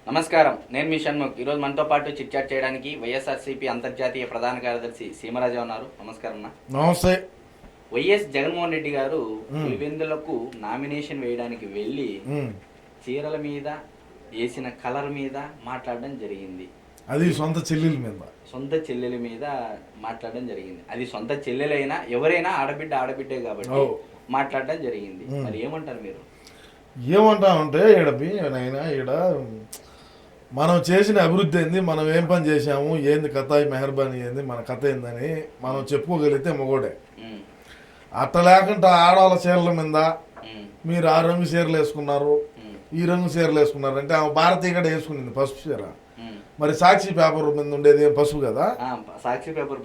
నమస్కారం, నేను మీ షణ్ముఖ్. ఈరోజు మనతో పాటు చిట్ చాట్ చేయడానికి వైఎస్ఆర్సీపీ అంతర్జాతీయ ప్రధాన కార్యదర్శి సీమరాజు ఉన్నారు. నమస్కారం అన్న. నమస్తే. వైఎస్ జగన్మోహన్ రెడ్డి గారు పులివెందులకు నామినేషన్ వేయడానికి వెళ్ళి చీరల మీద వేసిన కలర్ మీద మాట్లాడడం జరిగింది. అది సొంత చెల్లెల మీద మాట్లాడడం జరిగింది. అది సొంత చెల్లెలైనా ఎవరైనా ఆడబిడ్డే కాబట్టి మాట్లాడడం జరిగింది. మరి ఏమంటారు మీరు? ఏమంటామంటే ఈడ మనం చేసిన అభివృద్ధి ఏంది, మనం ఏం పని చేసాము, ఏంది కథ, మెహర్బానీ ఏంది, మన కథ ఏందని మనం చెప్పుకోగలిగితే మొగోడే. అట్ట లేకుండా ఆడవాళ్ళ చీరల మీద మీరు ఆ రంగు చీరలు వేసుకున్నారు, ఈ రంగు చీరలు వేసుకున్నారు అంటే ఆమె భారతీయ కూడా వేసుకునింది పసుపు చీర. మరి సాక్షి పేపర్ మీద ఉండేది ఏం పసుపు కదా, సాక్షి పేపర్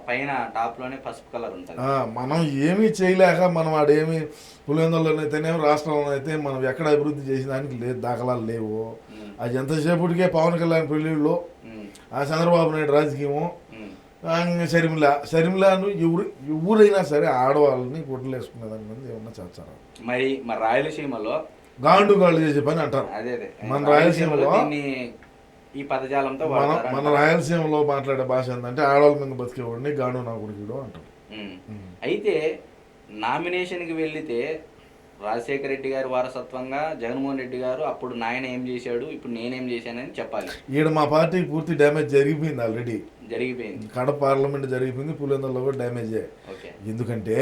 పైన టాప్ లోనే పసుపు కలర్ ఉంటుంది. మనం ఏమీ చేయలేక మనం ఆడేమి పులివెందులలోనైతేనే రాష్ట్రంలో అయితే మనం ఎక్కడ అభివృద్ధి చేసేదానికి లేదు, దాఖలాలు లేవు. అది ఎంతసేపటికే పవన్ కళ్యాణ్ పెళ్ళిళ్ళు, ఆ చంద్రబాబు నాయుడు రాజకీయము, షర్మిలాను ఎవరైనా సరే ఆడవాళ్ళని గుడ్డలు వేసుకునే దాని మీద ఏమన్నా చేస్తారు. మరి రాయలసీమలో గాండు చేసే పని అంటారు. మన రాయలసీమలో ఈ పదజాలంతో మన రాయలసీమలో మాట్లాడే భాష ఏంటంటే ఆడవాళ్ళ మీద బతికేవాడిని గాండు నా కొడుకుడు అంటారు. అయితే నామినేషన్కి వెళితే రాజశేఖర రెడ్డి గారి వారసత్వంగా జగన్మోహన్ రెడ్డి గారు అప్పుడు నాయన ఏం చేశాడు, ఇప్పుడు నేనేం చేశానని చెప్పాలి. ఈడ మా పార్టీకి పూర్తి డ్యామేజ్ జరిగిపోయింది, ఆల్రెడీ జరిగిపోయింది. కడప పార్లమెంట్ జరిగిపోయింది, పులివెందులలో కూడా డ్యామేజే. ఎందుకంటే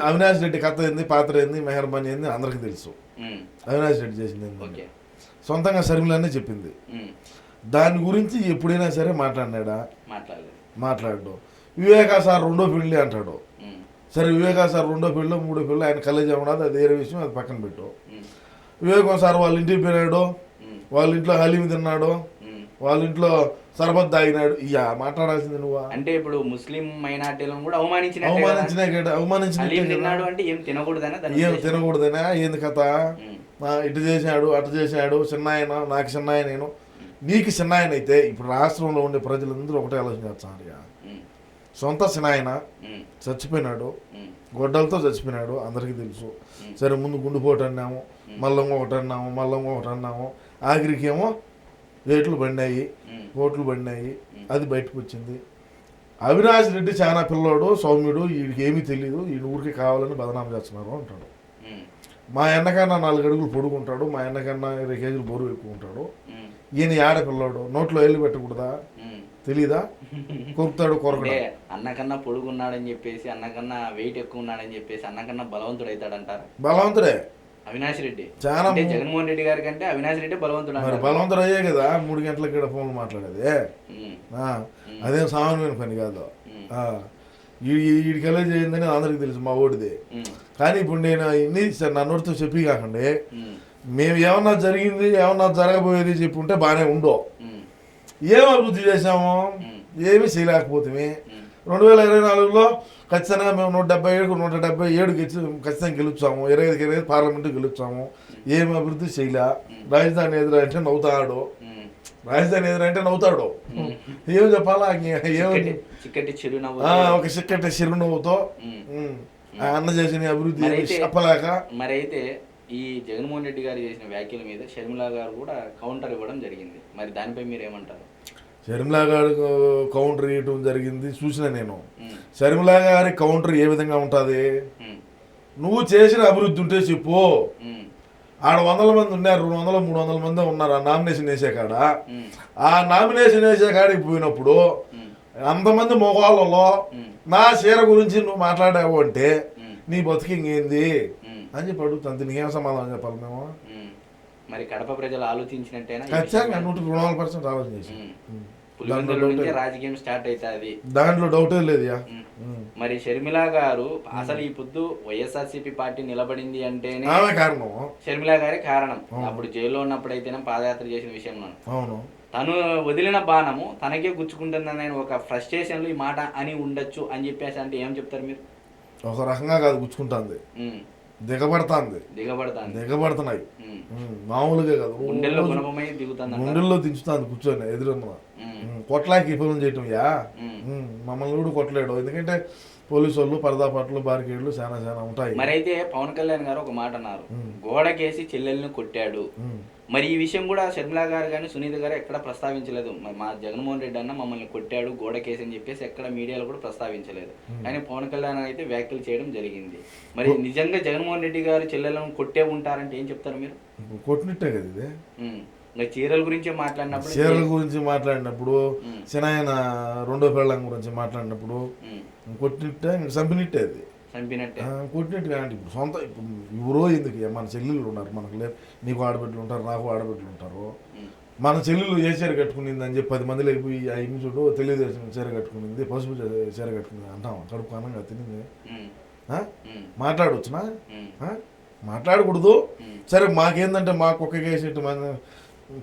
అవినాష్ రెడ్డి కథ ఏంది, పాత్ర ఏంది, మెహర్బానీ ఏంది అందరికి తెలుసు. అవినాష్ రెడ్డి చేసింది ఏంది సొంతంగా షర్మిలానే చెప్పింది. దాని గురించి ఎప్పుడైనా సరే మాట్లాడినాడా? మాట్లాడు. వివేకా సార్ రెండో పెళ్ళి అంటాడు. సరే వివేకా సార్ రెండో పెళ్ళి మూడో పెళ్ళి ఆయన కలేజ్ ఉన్నది, అది వేరే విషయం, అది పక్కన పెట్టు. వివేకం సార్ వాళ్ళ ఇంటికి పోయినాడు, వాళ్ళ ఇంట్లో హలీమి తిన్నాడు, వాళ్ళ ఇంట్లో సర్బత్ తాగినాడు. ఇక మాట్లాడాల్సింది నువ్వా? అంటే ఇప్పుడు ముస్లిం మైనార్టీలను కూడా ఏం తినకూడదనా ఏంది కథ? ఇటు చేశాడు అటు చేశాడు, చిన్నాయన నాకు చిన్నాయన, నేను నీకు చిన్నాయన అయితే ఇప్పుడు రాష్ట్రంలో ఉండే ప్రజలందరూ ఒకటే ఆలోచన చేస్తున్నారు. సొంత చిన్నాయన చచ్చిపోయినాడు, గొడ్డలతో చచ్చిపోయినాడు, అందరికీ తెలుసు. సరే ముందు గుండెపోటు అన్నాము, మల్లంగా ఒకటి అన్నాము, ఆఖరికేమో రేట్లు పడినాయి, ఓట్లు పడినాయి, అది బయటకు వచ్చింది. అవినాష్ రెడ్డి చాలా పిల్లోడు, సౌమ్యుడు, వీడికి ఏమీ తెలియదు, ఈ ఊరికి కావాలని బదనామం చేస్తున్నారు అంటాడు. మా ఎన్నకన్నా 4 అడుగులు పొడుగుంటాడు, మా ఎన్నకన్నా 20 కేజీలు బరువు ఎక్కువ ఉంటాడు. ఈయన ఆడపిల్లాడు, నోట్లో వెళ్ళి పెట్టకూడదా? తెలీదా? కొరుకుతాడు, కొరకడు. అన్నకన్నా పొడుగున్నాడని చెప్పేసి, అన్నకన్నా వెయిట్ ఎక్కువ ఉన్నాడని చెప్పేసి అన్నకన్నా బలవంతుడు అవుతాడంటారు. బలవంతుడే అవినాష్ రెడ్డి. చాలా జగన్మోహన్ రెడ్డి గారి కంటే అవినాష్ రెడ్డి బలవంతుడు. బలవంతుడు అయ్యే కదా 3 గంటలకి ఇక్కడ ఫోన్లు మాట్లాడేది. అదేం సామాన్యమైన పని కాదు. వీడికెలా చేయిందని అందరికి తెలుసు, మా ఓడిది. కానీ ఇప్పుడు నేను ఇన్ని నన్నోడితో చెప్పి కాకండి, మేము ఏమన్నా జరిగింది ఏమన్నా జరగబోయేది చెప్పి ఉంటే బాగానే ఉండో. ఏం అభివృద్ధి చేసాము, ఏమీ చేయలేకపోతే 2024లో ఖచ్చితంగా మేము 177 ఖచ్చితంగా గెలుచాము, 25 పార్లమెంటు గెలుచాము. ఏమి అభివృద్ధి చేయలే. రాజధాని ఎదురంటే నవ్వుతాడు, ఏం చెప్పాలా? ఒక చిక్కటి చిరునవ్వుతో అన్న చేసిన అభివృద్ధి చెప్పలేక. మరైతే ఈ జగన్మోహన్ రెడ్డి గారు చేసిన వ్యాఖ్యల మీద షర్మిలా గారు కూడా కౌంటర్ ఇవ్వడం జరిగింది. మరి దానిపై మీరు ఏమంటారు? షర్మిలా గారు కౌంటర్ ఇవ్వడం జరిగింది చూసిన నేను. షర్మిలా గారి కౌంటర్ ఏ విధంగా ఉంటుంది? నువ్వు చేసిన అభివృద్ధి ఉంటే చెప్పు. ఆడ 100 మంది ఉన్నారు, 200 300 మంది ఉన్నారు ఆ నామినేషన్ వేసే కాడ. ఆ నామినేషన్ వేసే కాడికి పోయినప్పుడు అంతమంది మగవాళ్ళలో నా చీర గురించి నువ్వు మాట్లాడావు అంటే నీ బతికింగ్ ఏంది అని చెప్పి అడుగుతుంది. నీకేం సమాధానం చెప్పాలి మేము? మరి కడప ప్రజలు ఆలోచించినట్టేనా? ఖచ్చితంగా 100% ఆలోచించేసి రాజకీయం స్టార్ట్ అవుతుంది, దాంట్లో డౌటే లేదు. మరి షర్మిలా గారు అసలు ఈ పొద్దు వైఎస్ఆర్సీపీ పార్టీ నిలబడింది అంటేనే కారణం, షర్మిలా గారే కారణం. అప్పుడు జైల్లో ఉన్నప్పుడు అయితేనే పాదయాత్ర చేసిన విషయంలో అవును, తను వదిలిన బాణము తనకే గుచ్చుకుంటుందని ఒక ఫ్రస్ట్రేషన్ లో ఈ మాట అని ఉండొచ్చు అని చెప్పేసి అంటే ఏం చెప్తారు మీరు? ఒక రకంగా కాదు, గుచ్చుకుంటుంది, దిగబడుతున్నాయి మామూలుగా కాదు, గుండెల్లో దించుతుంది కూర్చొని ఎదురున్న కొట్లాకి పనులు చేయటం. మమ్మల్ని కూడా కొట్టలేడు, ఎందుకంటే పోలీసు వాళ్ళు పరదాపాట్లు బారికేడ్లు చాలా ఉంటాయి. మరైతే పవన్ కళ్యాణ్ గారు ఒక మాట అన్నారు, గోడకేసి చెల్లెల్ని కొట్టాడు, మరి ఈ విషయం కూడా షర్మిల గారు కానీ సునీత గారు ఎక్కడ ప్రస్తావించలేదు. మా జగన్మోహన్ రెడ్డి అన్న మమ్మల్ని కొట్టాడు గోడకేసి అని చెప్పేసి ఎక్కడ మీడియాలో కూడా ప్రస్తావించలేదు. కానీ పవన్ కళ్యాణ్ అయితే వ్యాఖ్యలు చేయడం జరిగింది. మరి నిజంగా జగన్మోహన్ రెడ్డి గారు చెల్లెలను కొట్టే ఉంటారంటే ఏం చెప్తారు మీరు? కొట్టినట్టే కదా ఇది. ఇంకా చీరల గురించే మాట్లాడినప్పుడు, చీరల గురించి మాట్లాడినప్పుడు, సినాయన రెండో పెళ్ళం గురించి మాట్లాడినప్పుడు కొట్టినట్టే, ఇంక చంపినట్టే అది. కొట్టినట్టు కానీ ఇప్పుడు సొంత ఇప్పుడు ఎవరో ఎందుకు మన చెల్లెళ్ళు ఉన్నారు, మనకు లేదు. నీకు ఆడబిడ్డలు ఉంటారు, నాకు ఆడబిడ్డలు ఉంటారు. మన చెల్లెళ్ళు ఏ చీర కట్టుకునింది అని చెప్పి 10 మందిలో అయిపోయి ఆ చూడు తెలుగుదేశం చీర కట్టుకునింది, పసుపు చీర కట్టుకునింది అంటాం. కడుపు అనంగా తినింది. మాట్లాడవచ్చునా? మాట్లాడకూడదు. సరే మాకేందంటే మాకు ఒక్క కేసేట్టు మన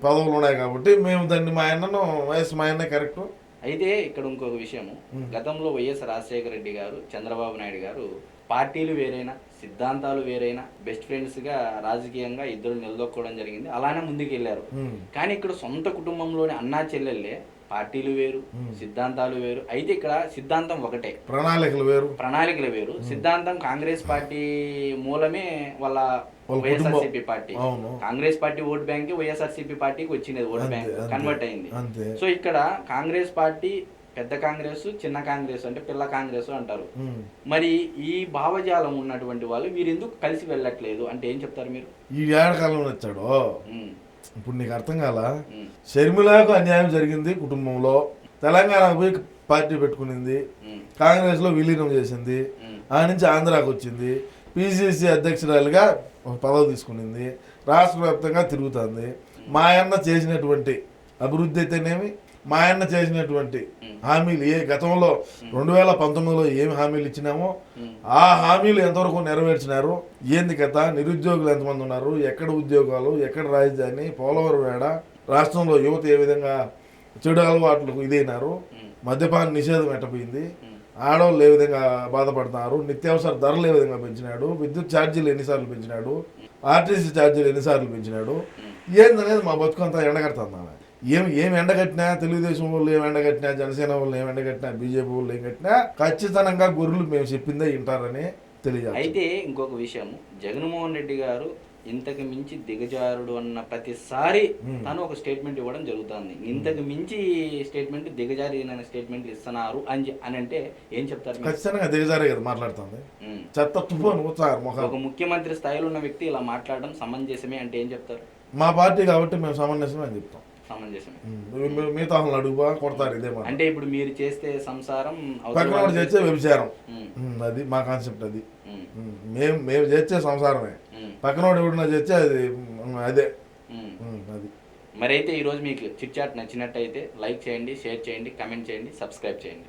పదవులు ఉన్నాయి కాబట్టి మేము దాన్ని మా అన్నను వయసు మా అన్నే కరెక్టు. అయితే ఇక్కడ ఇంకొక విషయము, గతంలో వైఎస్ రాజశేఖర రెడ్డి గారు, చంద్రబాబు నాయుడు గారు పార్టీలు వేరైనా సిద్ధాంతాలు వేరైనా బెస్ట్ ఫ్రెండ్స్ గా రాజకీయంగా ఇద్దరు నిలదొక్కోవడం జరిగింది. అలానే ముందుకు వెళ్ళారు. కానీ ఇక్కడ సొంత కుటుంబంలోని అన్నా చెల్లెళ్ళే పార్టీలు వేరు, సిద్ధాంతాలు వేరు. అయితే ఇక్కడ సిద్ధాంతం ఒకటే, ప్రణాళికలు వేరు. సిద్ధాంతం కాంగ్రెస్ పార్టీ మూలమే వాళ్ళ YSRCP party. Congress party vote bank YSRCP పార్టీకి వచ్చినది, ఓట్ బ్యాంక్ కన్వర్ట్ అయింది. సో ఇక్కడ కాంగ్రెస్ పార్టీ పెద్ద కాంగ్రెస్, చిన్న కాంగ్రెస్ అంటే పిల్ల కాంగ్రెస్ అంటారు. మరి ఈ భావజాలం ఉన్నటువంటి వాళ్ళు మీరు ఎందుకు కలిసి వెళ్ళట్లేదు అంటే ఏం చెప్తారు మీరు? ఈ ఏడకాలంలో వచ్చాడు. ఇప్పుడు నీకు అర్థం కాల, షర్మిలకు అన్యాయం జరిగింది కుటుంబంలో. తెలంగాణ పోయి పార్టీ పెట్టుకునింది, కాంగ్రెస్ లో విలీనం చేసింది, ఆ నుంచి ఆంధ్రాకి వచ్చింది, పిసిసి అధ్యక్షురాలుగా పదవి తీసుకునింది, రాష్ట్ర వ్యాప్తంగా తిరుగుతుంది. మా అన్న చేసినటువంటి అభివృద్ధి అయితేనేమి, మా అన్న చేసినటువంటి హామీలు గతంలో 2019లో ఏమి హామీలు ఇచ్చినామో ఆ హామీలు ఎంతవరకు నెరవేర్చినారు, ఏంది కథ, నిరుద్యోగులు ఎంతమంది ఉన్నారు, ఎక్కడ ఉద్యోగాలు, ఎక్కడ రాజధాని, పోలవరం ఏడ, రాష్ట్రంలో యువత ఏ విధంగా చెడు అలవాట్లకు ఇదైనారు, మద్యపాన నిషేధం ఎట్టపోయింది, ఆడవాళ్ళు ఏ విధంగా బాధపడుతున్నారు, నిత్యావసర ధరలు ఏ విధంగా పెంచినాడు, విద్యుత్ ఛార్జీలు ఎన్నిసార్లు పెంచినాడు, ఆర్టీసీ ఛార్జీలు ఎన్నిసార్లు పెంచినాడు, ఏందనేది మా బతుకంతా ఎండగడుతుంది. ఏమి ఎండగట్టినా, తెలుగుదేశం వాళ్ళు ఏమి ఎండగట్టినా, జనసేన వాళ్ళు ఏమి ఎండగట్టినా, బీజేపీ వాళ్ళు ఏం కట్టినా ఖచ్చితంగా గొర్రెలు మేము చెప్పిందే వింటారని తెలియదు. అయితే ఇంకొక విషయం, జగన్మోహన్ రెడ్డి గారు ఇంతకు మించి దిగజారుడు అన్న ప్రతిసారి తను ఒక స్టేట్మెంట్ ఇవ్వడం జరుగుతుంది. ఇంతకు మించి స్టేట్మెంట్, దిగజారిన స్టేట్మెంట్లు ఇస్తున్నారు అని అంటే ఏం చెప్తారు? ఖచ్చితంగా దిగజారే కదా మాట్లాడుతుంది. చెత్త తుఫాను ఒక ముఖ్యమంత్రి స్థాయిలో ఉన్న వ్యక్తి ఇలా మాట్లాడడం సమంజసమే అంటే ఏం చెప్తారు? మా పార్టీ కాబట్టి మేము సమంజసమే అని చెప్తాం. సమంజసమే. మిగతా అడుగుబా కొడతారు ఇదే మాట. అంటే ఇప్పుడు మీరు చేస్తే సంసారం, పక్కన చేస్తే వ్యభిచారం, అది మా కాన్సెప్ట్. అది మేము చేస్తే సంసారమే, పక్కనోడు ఎవడన్నా చేస్తే అది అదే. అది మరైతే ఈరోజు మీకు చిట్ చాట్ నచ్చినట్టయితే లైక్ చేయండి, షేర్ చేయండి, కమెంట్ చేయండి, సబ్స్క్రైబ్ చేయండి.